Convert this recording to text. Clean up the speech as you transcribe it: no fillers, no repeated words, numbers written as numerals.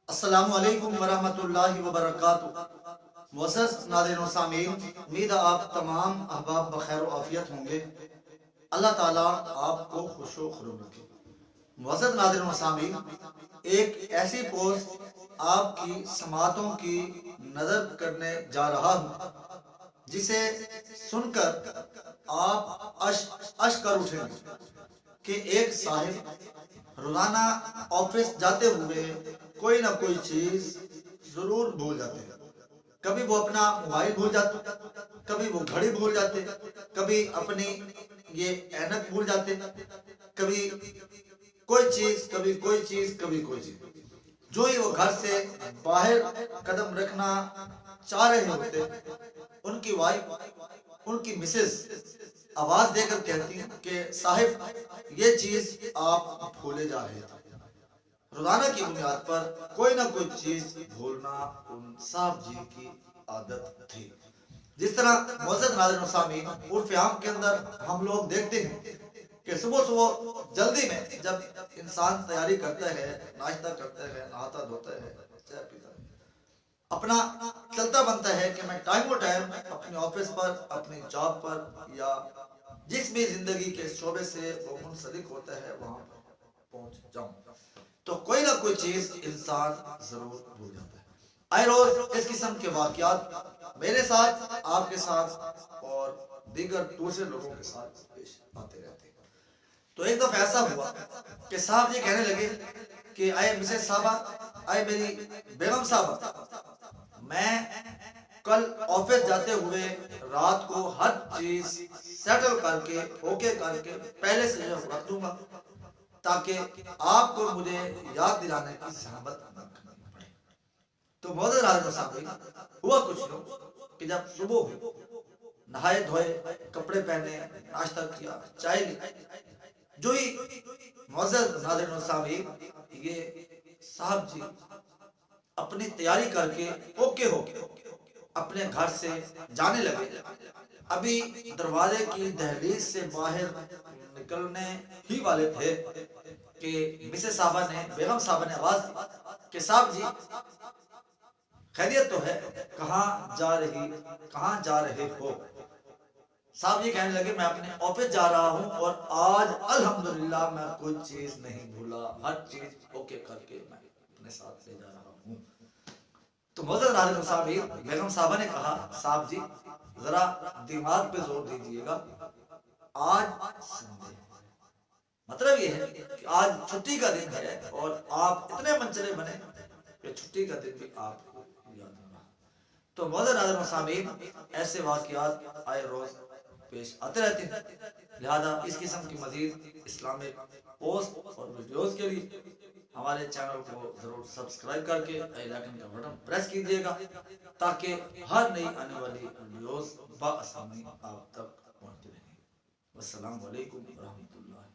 अस्सलामु अलैकुम वरहमतुल्लाहि वबरकातुहू। मुअज़्ज़ज़ नाज़रीन व सामीन, उम्मीद है आप तमाम अहबाब बखैर व आफियत होंगे। अल्लाह ताला आपको खुशो खुर्म रखे। मुअज़्ज़ज़ नाज़रीन व सामीन, एक ऐसी पोस्ट आपकी समातों की नजर करने जा रहा हूँ जिसे सुनकर आप अश कर उठेंगे कि एक साहिब रोजाना ऑफिस जाते हुए कोई ना कोई चीज जरूर भूल जाते हैं। कभी वो अपना मोबाइल भूल जाते, कभी वो घड़ी भूल जाते, कभी अपनी ये ऐनक भूल जाते, कभी कोई चीज, कभी कोई चीज, कभी कोई चीज। जो ही वो घर से बाहर कदम रखना चाह रहे होते, उनकी वाइफ, उनकी मिसेस आवाज देकर कहती कि साहिब ये चीज आप भूले जा रहे थे। रोजाना की बुनियाद पर कोई ना कोई चीज भूलना उन साहब जी की आदत थी। जिस तरह मुअज़्ज़ज़ नाज़रीन व सामीन, उर्फ़ आम के अंदर हम लोग देखते हैं कि सुबह सुबह जल्दी में जब इंसान तैयारी करता है, नाश्ता करता है, नहाता धोता है, चाय पीता है, अपना चलता बनता है कि मैं टाइम और टाइम अपने ऑफिस पर, अपनी जॉब पर या जिस भी जिंदगी के शोबे से वो मुंसलिक होता है वहां पर पहुंच जाऊं। तो कोई ना कोई चीज इंसान जरूर भूल जाता है। आए रोज इस किस्म के वाकयात मेरे साथ, आपके साथ और दीगर दूसरे लोगों के साथ पेश आते रहते हैं। तो एक दफा ऐसा हुआ कि साहब जी कहने लगे कि आए मिसेस साहबा, आए मेरी बेगम साहबा, मैं कल ऑफिस जाते हुए रात को हर चीज सेटल करके, ओके करके पहले से जो रख दूंगा ताकि आपको मुझे याद दिलाने की जहमत न करनी पड़े। तो मुअज़्ज़ज़ नाज़रीन व सामीन, हुआ कुछ यूं कि जब सुबह हुई, नहाए धोए, कपड़े पहने, नाश्ता किया, चाय ली, जो ही मुअज़्ज़ज़ नाज़रीन व सामीन, ये साहब जी अपनी तैयारी करके ओके हो अपने घर से जाने लगे। अभी दरवाजे की दहलीज से बाहर निकलने ही वाले थे कि मिसेस साहबा ने, बेगम साहबा ने आवाज दी कि साहब जी खैरियत तो है, कहाँ जा रहे हो? साहब जी कहने लगे मैं अपने ऑफिस जा रहा हूँ और आज अल्हम्दुलिल्लाह मैं कोई चीज नहीं भूला, हर चीज ओके करके मैं अपने साथ ले जा रहा हूँ। तो मुअज़्ज़ज़ नाज़रीन व सामीन, बेगम साहबा ने कहा साहब जी जरा दिमाग पे जोर दीजिएगा, आज संडे, मतलब ये है कि आज छुट्टी का दिन है और आप इतने मनचले बने कि छुट्टी का दिन भी आपको याद न रहा। तो मुअज़्ज़ज़ नाज़रीन व सामीन, ऐसे वाक़यात आए रोज पेश आते रहते हैं। लिहाजा इस किस्म की मजीद इस्लामिक पोस्ट और वीडियोस के लिए हमारे चैनल को जरूर सब्सक्राइब करके बेल आइकन का बटन प्रेस कीजिएगा ताकि हर नई आने वाली वीडियोस बआसानी आप तक पहुंचती रहें। वस्सलामु अलैकुम रहमतुल्लाह।